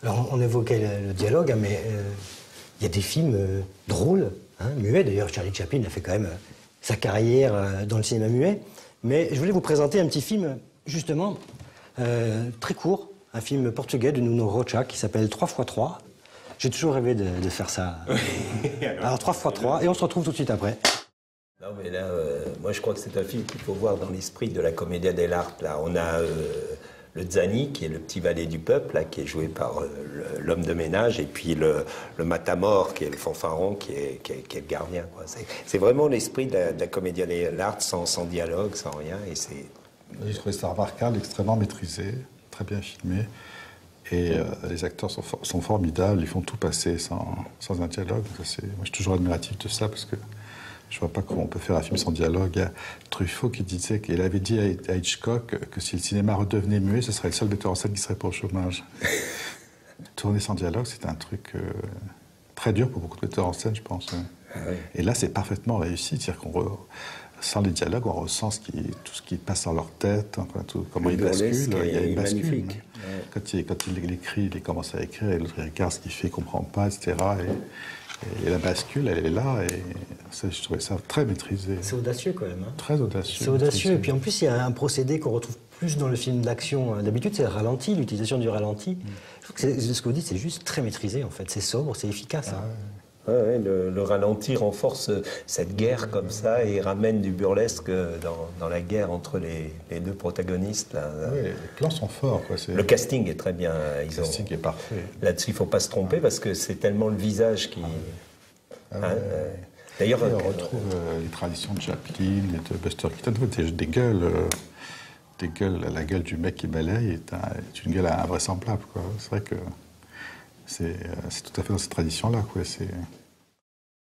Alors, on évoquait le dialogue, hein, mais il y a des films drôles, hein, muets. D'ailleurs, Charlie Chaplin a fait quand même sa carrière dans le cinéma muet. Mais je voulais vous présenter un petit film, justement, très court, un film portugais de Nuno Rocha qui s'appelle 3x3. J'ai toujours rêvé de faire ça. Alors 3x3, et on se retrouve tout de suite après. Non mais là, moi je crois que c'est un film qu'il faut voir dans l'esprit de la Commedia dell'arte. Là, on a le Zani, qui est le petit valet du peuple, là, qui est joué par l'homme de ménage, et puis le Matamor, qui est le fanfaron, qui est le gardien. C'est vraiment l'esprit de la Commedia dell'arte, sans dialogue, sans rien. Et c'est... J'ai trouvé ça remarquable, extrêmement maîtrisé, très bien filmé. Et les acteurs sont formidables, ils font tout passer sans un dialogue. Moi, je suis toujours admiratif de ça, parce que je vois pas comment on peut faire un film sans dialogue. Il y a Truffaut qui disait qu'il avait dit à Hitchcock que si le cinéma redevenait muet, ce serait le seul metteur en scène qui serait pas au chômage. Tourner sans dialogue, c'est un truc très dur pour beaucoup de metteurs en scène, je pense. Ah oui. Et là, c'est parfaitement réussi. C'est-à-dire sans les dialogues, on ressent tout ce qui passe dans leur tête, comment ils basculent. Il y a une bascule. Magnifique. Ouais. Quand il écrit, il commence à écrire, et l'autre il regarde ce qu'il fait, il comprend pas, etc. Et la bascule, elle est là, et je trouvais ça très maîtrisé. C'est audacieux quand même. Hein. Très audacieux. C'est audacieux, et puis en plus il y a un procédé qu'on retrouve plus dans le film d'action. D'habitude c'est le ralenti, l'utilisation du ralenti. Je trouve que ce que vous dites, c'est juste très maîtrisé en fait. C'est sobre, c'est efficace. Ah, hein. Ouais, le ralenti renforce cette guerre comme ça et ramène du burlesque dans la guerre entre les deux protagonistes. Là. Oui, les plans sont forts. Quoi. Le casting est très bien. Le casting est parfait. Là-dessus, il ne faut pas se tromper parce que c'est tellement le visage qui... D'ailleurs, on retrouve les traditions de Chaplin et de Buster Keaton, des gueules. La gueule du mec qui balaye est une gueule invraisemblable. C'est vrai que c'est tout à fait dans cette tradition-là.